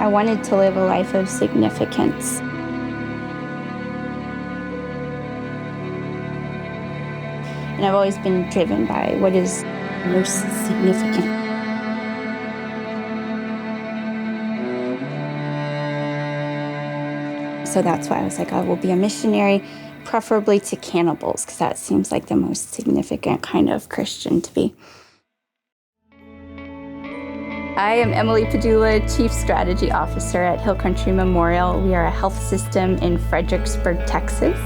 I wanted to live a life of significance. And I've always been driven by what is most significant. So that's why I was like, I will be a missionary, preferably to cannibals, because that seems like the most significant kind of Christian to be. I am Emily Padula, Chief Strategy Officer at Hill Country Memorial. We are a health system in Fredericksburg, Texas.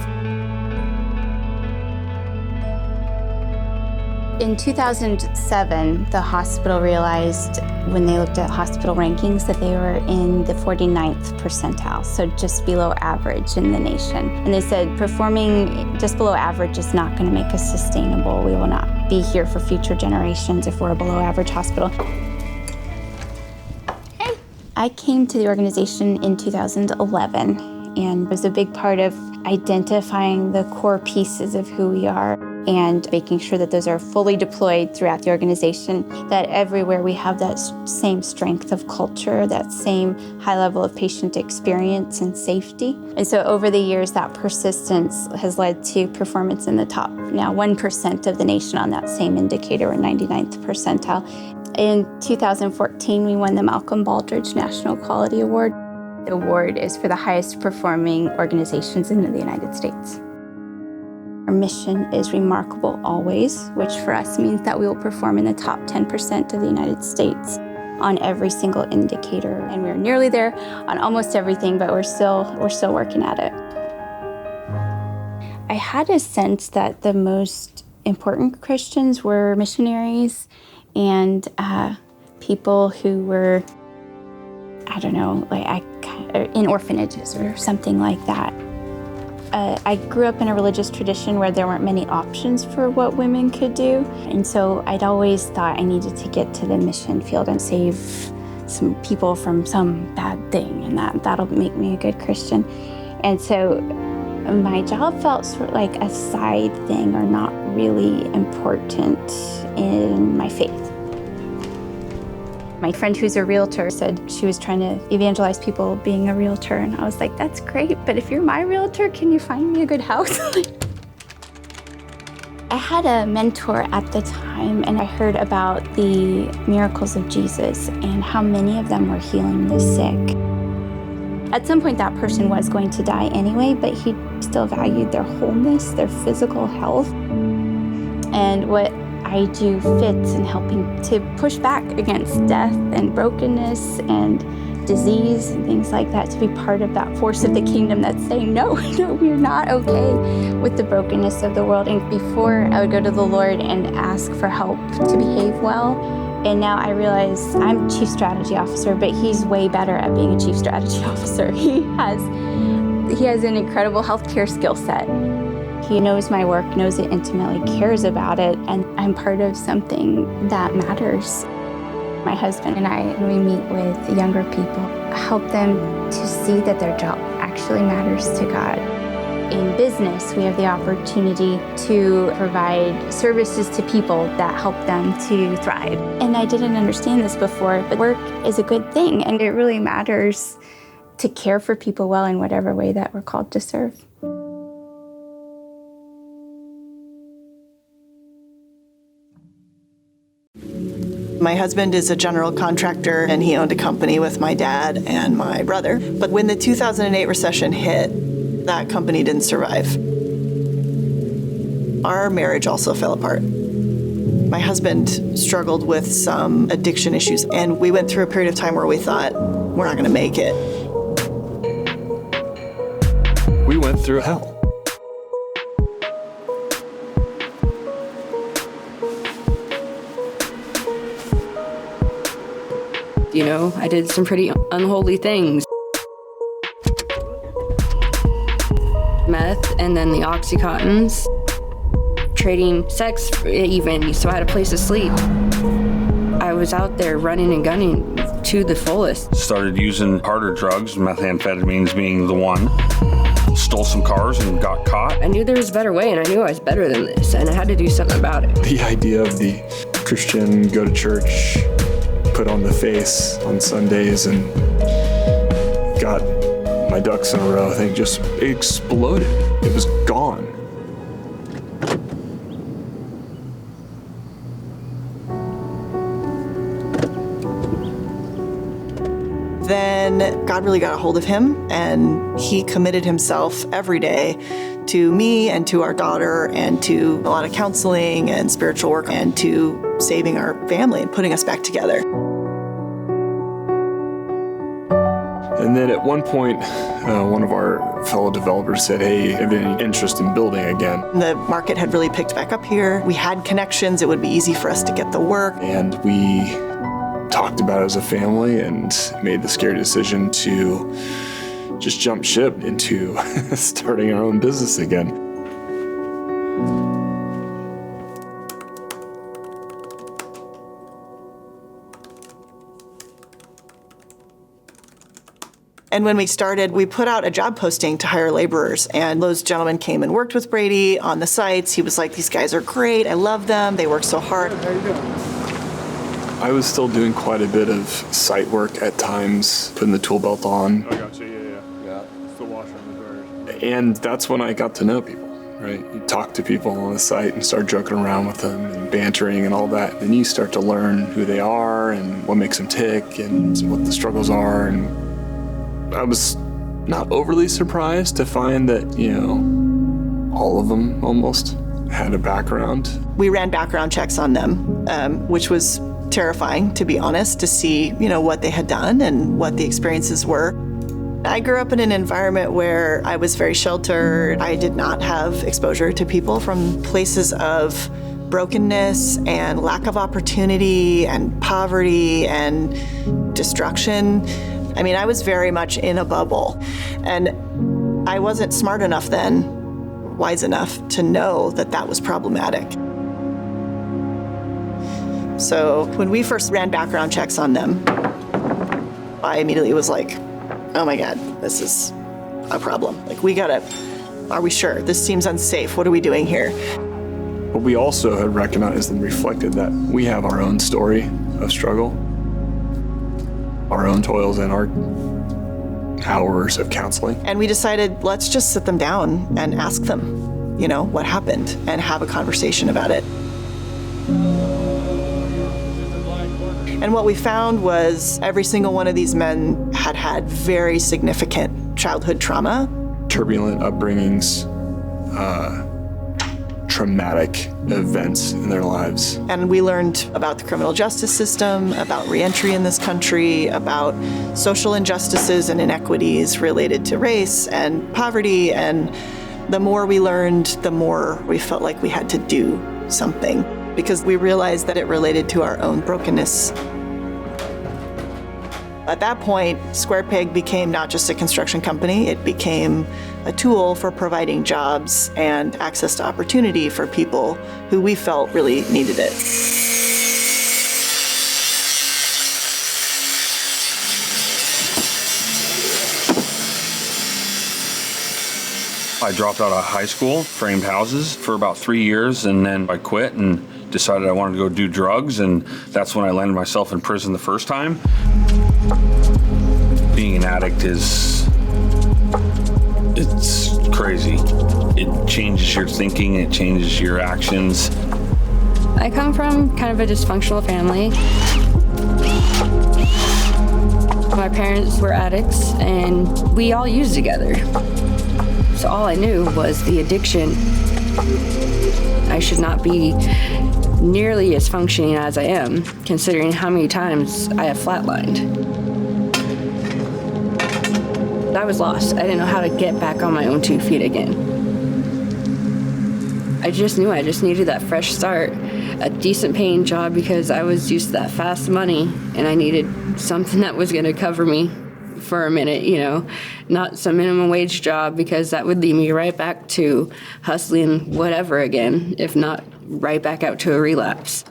In 2007, the hospital realized when they looked at hospital rankings that they were in the 49th percentile, so just below average in the nation. And they said performing just below average is not going to make us sustainable. We will not be here for future generations if we're a below average hospital. Hey. I came to the organization in 2011 and was a big part of identifying the core pieces of who we are and making sure that those are fully deployed throughout the organization, that everywhere we have that same strength of culture, that same high level of patient experience and safety. And so over the years, that persistence has led to performance in the top, now 1% of the nation on that same indicator, or 99th percentile. In 2014, we won the Malcolm Baldrige National Quality Award. The award is for the highest performing organizations in the United States. Our mission is remarkable always, which for us means that we will perform in the top 10% of the United States on every single indicator. And we're nearly there on almost everything, but we're still working at it. I had a sense that the most important Christians were missionaries and people who were, I don't know, in orphanages or something like that. I grew up in a religious tradition where there weren't many options for what women could do. And so I'd always thought I needed to get to the mission field and save some people from some bad thing, and that'll make me a good Christian. And so my job felt sort of like a side thing or not really important in my faith. My friend who's a realtor said she was trying to evangelize people being a realtor, and I was like, that's great, but if you're my realtor, can you find me a good house? I had a mentor at the time, and I heard about the miracles of Jesus and how many of them were healing the sick. At some point, that person was going to die anyway, but he still valued their wholeness, their physical health, and what I do fits in helping to push back against death and brokenness and disease and things like that, to be part of that force of the kingdom that's saying, no, we're not okay with the brokenness of the world. And before, I would go to the Lord and ask for help to behave well. And now I realize I'm Chief Strategy Officer, but he's way better at being a Chief Strategy Officer. He has an incredible healthcare skill set. He knows my work, knows it intimately, cares about it, and I'm part of something that matters. My husband and I, when we meet with younger people, help them to see that their job actually matters to God. In business, we have the opportunity to provide services to people that help them to thrive. And I didn't understand this before, but work is a good thing, and it really matters to care for people well in whatever way that we're called to serve. My husband is a general contractor, and he owned a company with my dad and my brother. But when the 2008 recession hit, that company didn't survive. Our marriage also fell apart. My husband struggled with some addiction issues, and we went through a period of time where we thought, we're not going to make it. We went through hell. You know, I did some pretty unholy things. Meth, and then the Oxycontins. Trading sex even, so I had a place to sleep. I was out there running and gunning to the fullest. Started using harder drugs, methamphetamines being the one. Stole some cars and got caught. I knew there was a better way, and I knew I was better than this, and I had to do something about it. The idea of the Christian, go to church, put on the face on Sundays and got my ducks in a row. I think just exploded. It was gone. Then God really got a hold of him, and he committed himself every day to me and to our daughter and to a lot of counseling and spiritual work and to saving our family and putting us back together. And then at one point, one of our fellow developers said, hey, have you any interest in building again? The market had really picked back up here. We had connections. It would be easy for us to get the work. And we talked about it as a family and made the scary decision to just jump ship into starting our own business again. And when we started, we put out a job posting to hire laborers, and those gentlemen came and worked with Brady on the sites. He was like, these guys are great. I love them. They work so hard. How you doing? I was still doing quite a bit of site work at times, putting the tool belt on. I got you, yeah. It's the washer and the dryer. And that's when I got to know people, right? You talk to people on the site and start joking around with them and bantering and all that. Then you start to learn who they are and what makes them tick and what the struggles are. And I was not overly surprised to find that, all of them almost had a background. We ran background checks on them, which was terrifying, to be honest, to see, what they had done and what the experiences were. I grew up in an environment where I was very sheltered. I did not have exposure to people from places of brokenness and lack of opportunity and poverty and destruction. I mean, I was very much in a bubble, and I wasn't smart enough then, wise enough to know that that was problematic. So when we first ran background checks on them, I immediately was like, oh my God, this is a problem. Like, are we sure? This seems unsafe. What are we doing here? But we also had recognized and reflected that we have our own story of struggle, our own toils and our hours of counseling. And we decided, let's just sit them down and ask them, what happened and have a conversation about it. And what we found was every single one of these men had had very significant childhood trauma. Turbulent upbringings, traumatic events in their lives. And we learned about the criminal justice system, about reentry in this country, about social injustices and inequities related to race and poverty. And the more we learned, the more we felt like we had to do something, because we realized that it related to our own brokenness. At that point, Square Peg became not just a construction company, it became a tool for providing jobs and access to opportunity for people who we felt really needed it. I dropped out of high school, framed houses for about 3 years, and then I quit and decided I wanted to go do drugs, and that's when I landed myself in prison the first time. Being an addict it's crazy. It changes your thinking, it changes your actions. I come from kind of a dysfunctional family. My parents were addicts, and we all used together. So all I knew was the addiction. I should not be nearly as functioning as I am, considering how many times I have flatlined. I was lost. I didn't know how to get back on my own 2 feet again. I just knew I just needed that fresh start, a decent paying job, because I was used to that fast money, and I needed something that was going to cover me for a minute, not some minimum wage job, because that would lead me right back to hustling whatever again, if not right back out to a relapse.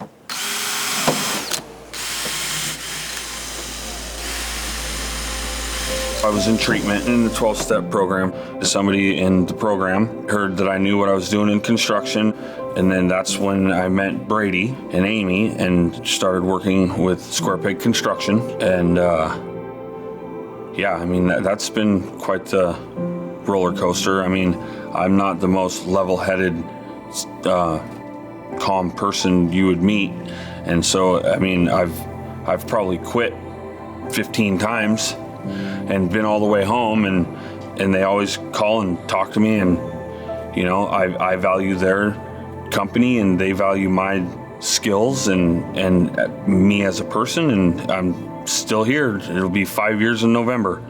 I was in treatment in the 12-step program. Somebody in the program heard that I knew what I was doing in construction, and then that's when I met Brady and Amy and started working with Square Peg Construction. And yeah, I mean, that's been quite the roller coaster. I mean, I'm not the most level-headed, calm person you would meet. And so, I mean, I've probably quit 15 times and been all the way home, and they always call and talk to me, and you know, I value their company and they value my skills and me as a person, and I'm still here. It'll be 5 years in November.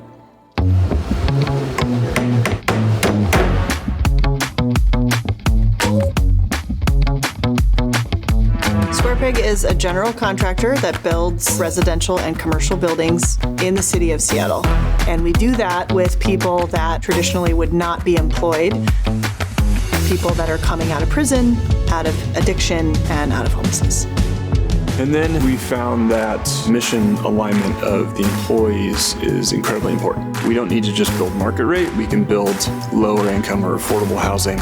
SquarePeg is a general contractor that builds residential and commercial buildings in the city of Seattle. And we do that with people that traditionally would not be employed, people that are coming out of prison, out of addiction, and out of homelessness. And then we found that mission alignment of the employees is incredibly important. We don't need to just build market rate, we can build lower income or affordable housing.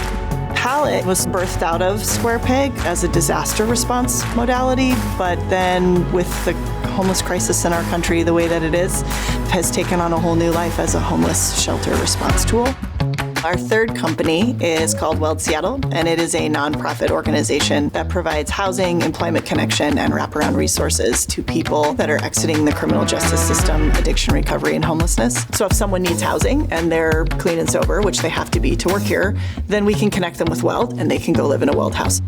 Pallet was birthed out of SquarePeg as a disaster response modality, but then with the homeless crisis in our country the way that it is, has taken on a whole new life as a homeless shelter response tool. Our third company is called Weld Seattle, and it is a nonprofit organization that provides housing, employment connection, and wraparound resources to people that are exiting the criminal justice system, addiction recovery, and homelessness. So if someone needs housing and they're clean and sober, which they have to be to work here, then we can connect them with Weld and they can go live in a Weld house.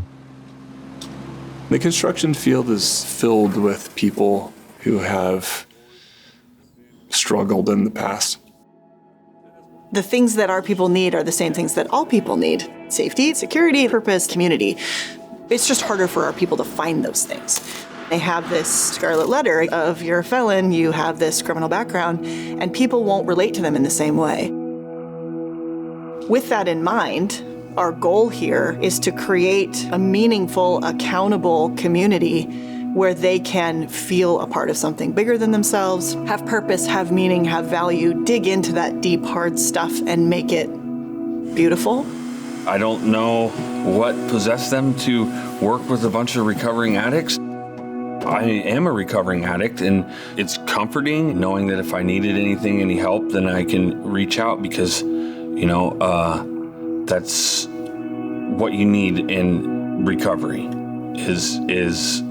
The construction field is filled with people who have struggled in the past. The things that our people need are the same things that all people need. Safety, security, purpose, community. It's just harder for our people to find those things. They have this scarlet letter of you're a felon, you have this criminal background, and people won't relate to them in the same way. With that in mind, our goal here is to create a meaningful, accountable community where they can feel a part of something bigger than themselves, have purpose, have meaning, have value, dig into that deep, hard stuff and make it beautiful. I don't know what possessed them to work with a bunch of recovering addicts. I am a recovering addict, and it's comforting knowing that if I needed anything, any help, then I can reach out because, you know, that's what you need in recovery is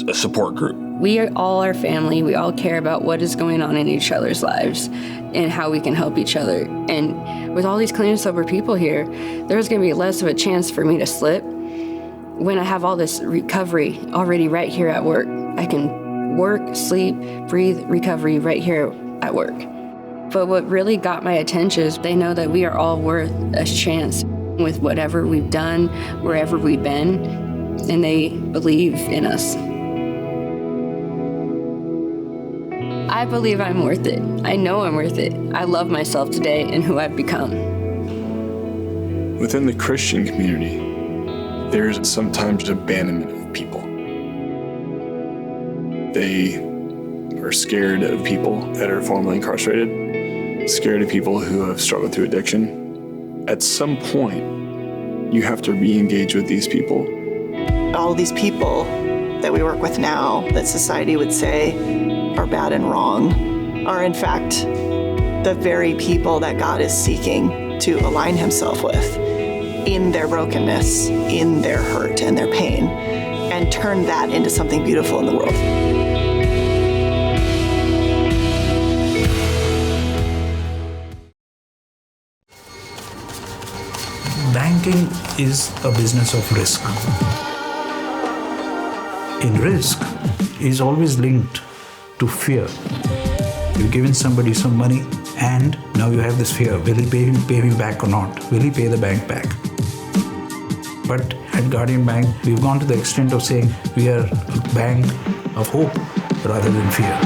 a support group. We all are family. We all care about what is going on in each other's lives and how we can help each other. And with all these clean and sober people here, there's going to be less of a chance for me to slip when I have all this recovery already right here at work. I can work, sleep, breathe, recovery right here at work. But what really got my attention is they know that we are all worth a chance with whatever we've done, wherever we've been, and they believe in us. I believe I'm worth it. I know I'm worth it. I love myself today and who I've become. Within the Christian community, there's sometimes abandonment of people. They are scared of people that are formerly incarcerated, scared of people who have struggled through addiction. At some point, you have to re-engage with these people. All these people that we work with now that society would say are bad and wrong are in fact the very people that God is seeking to align himself with in their brokenness, in their hurt and their pain, and turn that into something beautiful in the world. Banking is a business of risk. In risk is always linked to fear. You've given somebody some money and now you have this fear. Will he pay me back or not? Will he pay the bank back? But at Guardian Bank, we've gone to the extent of saying we are a bank of hope rather than fear.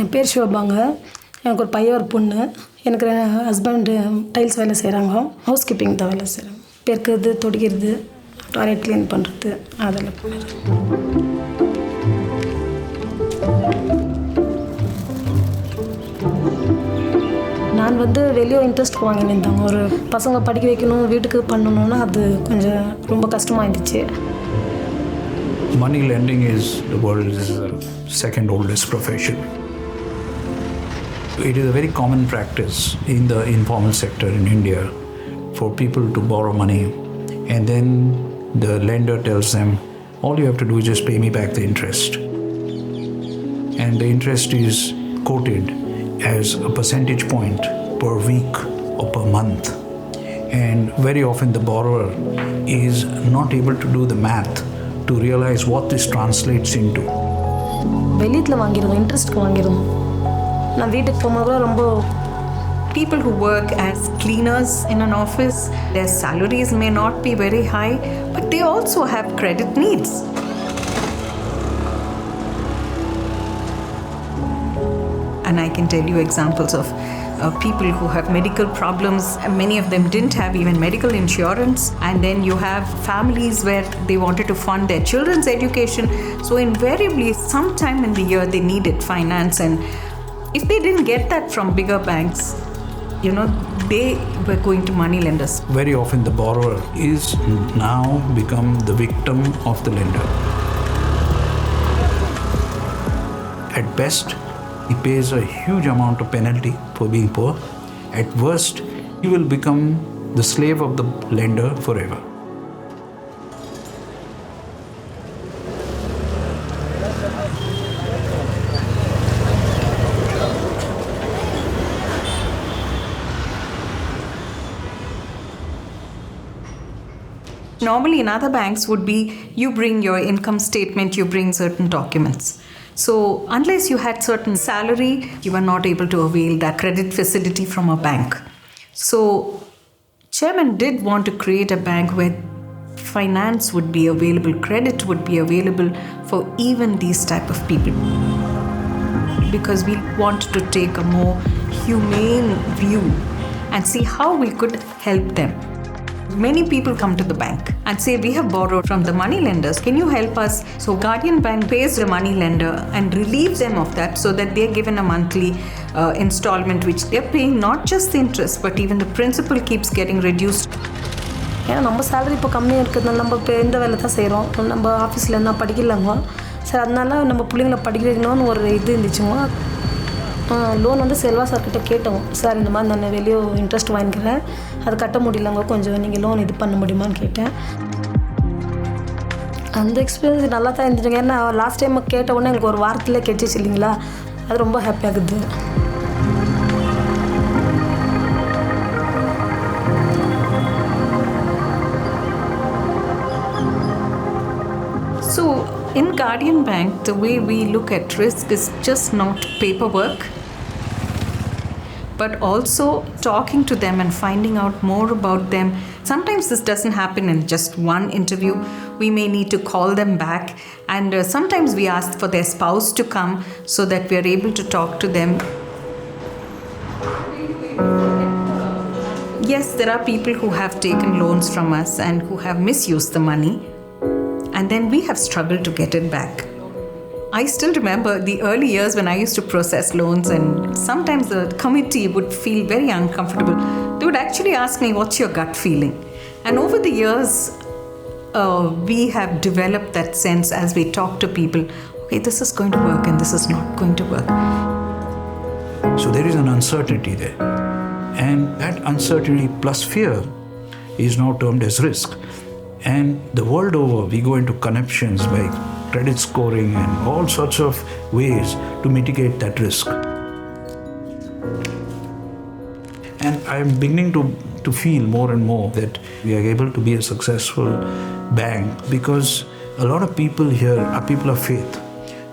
என் பேர் சிவபாங்க. எனக்கு ஒரு பையன் ஒரு பொண்ணு. எனக்கு husband tiles வேலை செய்கிறாங்க. House keeping தான் வேலை செய்கிறாங்க. பெருக்கிறது, துடைக்கிறது, டாய்லெட் க்ளீன் பண்ணுறது அதெல்லாம் பண்ணுறேன். நான் வெளியே இன்ட்ரெஸ்ட் வாங்கியிருந்தாங்க. ஒரு பசங்க படிக்க வைக்கணும், வீட்டுக்கு பண்ணணுன்னா அது கொஞ்சம் ரொம்ப கஷ்டமாக இருந்துச்சு. Money lending is the world's second oldest profession. It is a very common practice in the informal sector in India for people to borrow money and then the lender tells them, all you have to do is just pay me back the interest. And the interest is quoted as a percentage point per week or per month. And very often the borrower is not able to do the math to realize what this translates into. வெளியில வாங்கிருந்தோம், இன்ட்ரெஸ்ட்க்கு வாங்கிருந்தோம். நான் வீட்டுக்கு போகும்போது ரொம்ப people who work as cleaners in an office, their salaries may not be very high, but they also have credit needs. And I can tell you examples of people who have medical problems. Many of them didn't have even medical insurance. And then you have families where they wanted to fund their children's education. So invariably, sometime in the year, they needed finance. And if they didn't get that from bigger banks, they were going to money lenders. Very often the borrower is now become the victim of the lender. At best, he pays a huge amount of penalty for being poor. At worst, he will become the slave of the lender forever. Normally in other banks would be, you bring your income statement, you bring certain documents. So unless you had certain salary, you were not able to avail that credit facility from a bank. So Chairman did want to create a bank where finance would be available, credit would be available for even these type of people. Because we wanted to take a more humane view and see how we could help them. Many people come to the bank and say, we have borrowed from the money lenders. Can you help us? So Guardian Bank pays the money lender and relieves them of that so that they're given a monthly installment which they're paying not just the interest but even the principal keeps getting reduced. ஏன்னா நம்ம salary இப்போ கம்மியாக இருக்கிறதுனால நம்ம இப்போ எந்த வேலை தான் செய்கிறோம். நம்ம ஆஃபீஸில் என்ன படிக்கலாங்க சார், அதனால நம்ம பிள்ளைங்களை படிக்க வைக்கணும்னு ஒரு இது இருந்துச்சுங்க. லோன் செல்வா சார்கிட்ட கேட்டோம், சார் இந்த மாதிரி நான் வெளியே இன்ட்ரெஸ்ட் வாங்கிக்கிறேன், அது கட்ட முடியலங்க, கொஞ்சம் நீங்கள் லோன் இது பண்ண முடியுமான்னு கேட்டேன். அந்த எக்ஸ்பீரியன்ஸ் நல்லா தான் இருந்துச்சுங்க. ஏன்னா லாஸ்ட் டைம் கேட்ட உடனே எங்களுக்கு ஒரு வாரத்தில் கெட்டுச்சு இல்லைங்களா, அது ரொம்ப ஹாப்பியாகுது. So in Guardian Bank, the way we look at risk is just not paperwork, but also talking to them and finding out more about them. Sometimes this doesn't happen in just one interview. We may need to call them back, and sometimes we ask for their spouse to come so that we are able to talk to them. Yes, there are people who have taken loans from us and who have misused the money, and then we have struggled to get it back. I still remember the early years when I used to process loans, and sometimes the committee would feel very uncomfortable. They would actually ask me, what's your gut feeling? And over the years, we have developed that sense as we talk to people, okay, this is going to work and this is not going to work. So there is an uncertainty there. And that uncertainty plus fear is now termed as risk. And the world over, we go into conniptions by credit scoring and all sorts of ways to mitigate that risk. And I'm beginning to feel more and more that we are able to be a successful bank because a lot of people here are people of faith.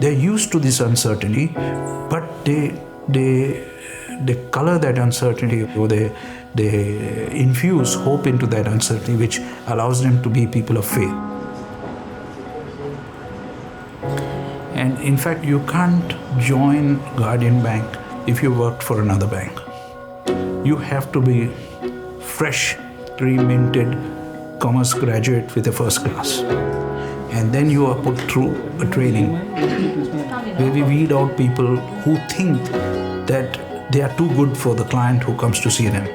They're used to this uncertainty, but they color that uncertainty, or they infuse hope into that uncertainty, which allows them to be people of faith. And in fact, you can't join Guardian Bank if you worked for another bank. You have to be fresh, pre-minted commerce graduate with a first class. And then you are put through a training where we weed out people who think that they are too good for the client who comes to see them.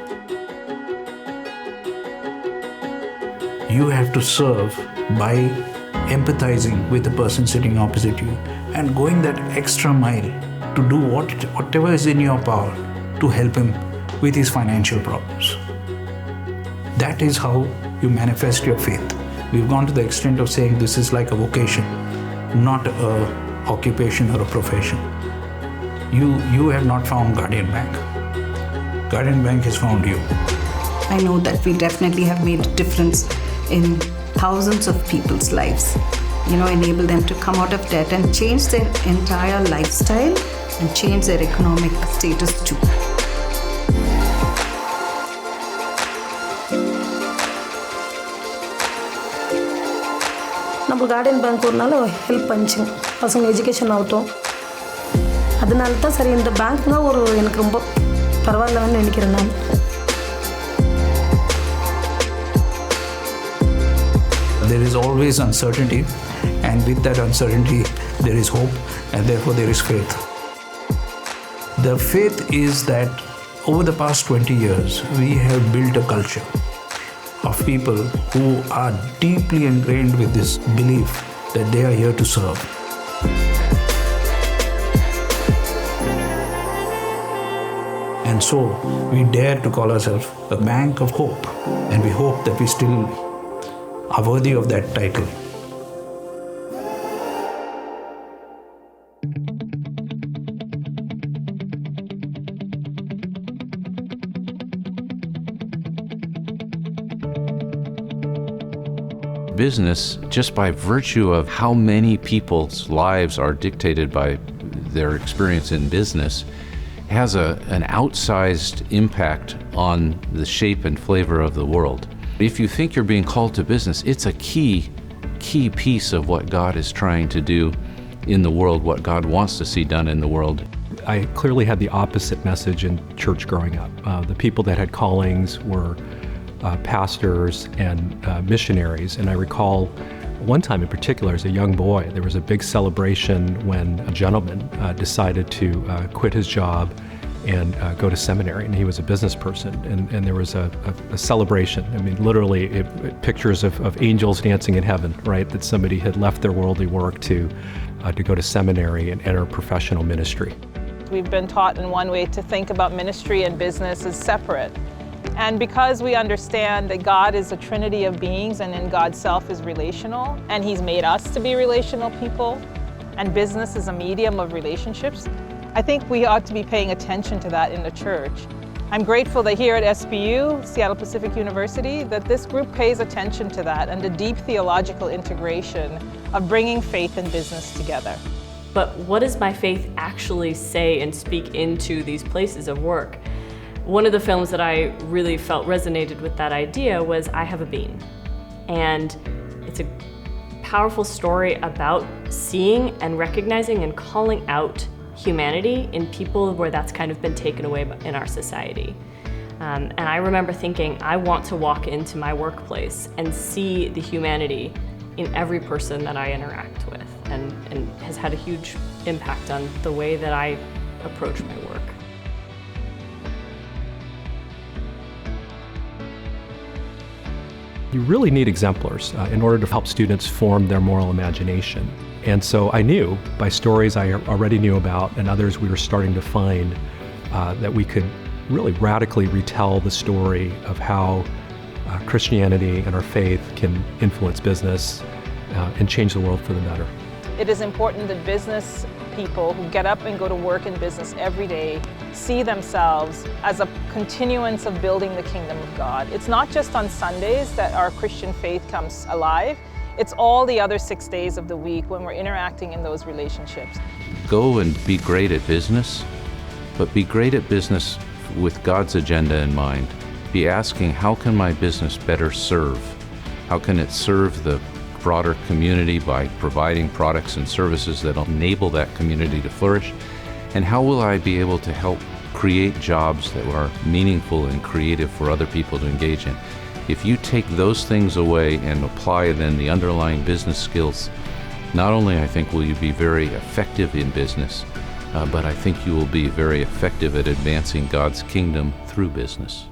You have to serve by empathizing with the person sitting opposite you and going that extra mile to do whatever is in your power to help him with his financial problems. That is how you manifest your faith. We've gone to the extent of saying this is like a vocation, not an occupation or a profession. You have not found Guardian Bank. Guardian Bank has found you. I know that we definitely have made a difference in thousands of people's lives. Enable them to come out of debt and change their entire lifestyle and change their economic status too. நம்ம garden bank ஒரு நாள் help பண்ணிச்சுங்க பசங்க education ஆகட்டும். அதனால தான் சரி இந்த bank தான் எனக்கு ரொம்ப பரவாயில்லன்னு நினைக்கிறேன் நான். There is always uncertainty, and with that uncertainty there is hope, and therefore there is faith. The faith is that over the past 20 years we have built a culture of people who are deeply ingrained with this belief that they are here to serve. And so we dare to call ourselves a bank of hope, and we hope that we still are worthy of that title. Business, just by virtue of how many people's lives are dictated by their experience in business, has an outsized impact on the shape and flavor of the world. If you think you're being called to business, it's a key piece of what God is trying to do in the world, what God wants to see done in the world. I clearly had the opposite message in church growing up. The people that had callings were pastors and missionaries. And I recall one time in particular, as a young boy, there was a big celebration when a gentleman decided to quit his job and go to seminary, and he was a business person, and there was a celebration. I mean, literally pictures of angels dancing in heaven, right? That somebody had left their worldly work to go to seminary and enter professional ministry. We've been taught in one way to think about ministry and business as separate. And because we understand that God is a trinity of beings and in God's self is relational, and He's made us to be relational people, and business is a medium of relationships, I think we ought to be paying attention to that in the church. I'm grateful that here at SPU, Seattle Pacific University, that this group pays attention to that and the deep theological integration of bringing faith and business together. But what does my faith actually say and speak into these places of work? One of the films that I really felt resonated with that idea was I Have a Bean. And it's a powerful story about seeing and recognizing and calling out humanity in people where that's kind of been taken away in our society. And I remember thinking, I want to walk into my workplace and see the humanity in every person that I interact with, and has had a huge impact on the way that I approach my work. You really need exemplars in order to help students form their moral imagination. And so I knew by stories I already knew about and others we were starting to find that we could really radically retell the story of how Christianity and our faith can influence business and change the world for the better. It is important that business people who get up and go to work in business every day see themselves as a continuance of building the kingdom of God. It's not just on Sundays that our Christian faith comes alive. It's all the other 6 days of the week when we're interacting in those relationships. Go and be great at business, but be great at business with God's agenda in mind. Be asking, how can my business better serve? How can it serve the broader community by providing products and services that enable that community to flourish? And how will I be able to help create jobs that are meaningful and creative for other people to engage in? If you take those things away and apply then the underlying business skills, not only I think will you be very effective in business, but I think you will be very effective at advancing God's kingdom through business.